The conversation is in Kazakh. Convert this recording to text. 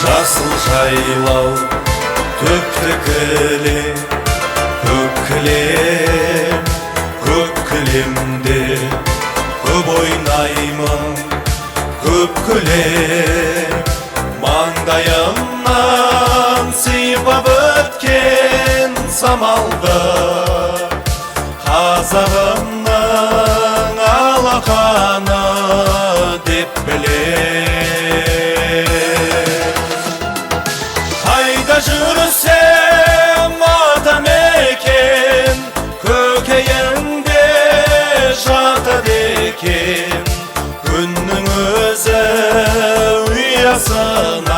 Жасыл жайлау төкті кіле, көк кілем, көк кілемде көп ойнаймын, көп күлем. Маңдайымнан сипап өткен самалды, қазағымның алақаны деп білем. Қайда жүрсем атамекен, көкейіңде жатады екен. Күннің өзі ұясына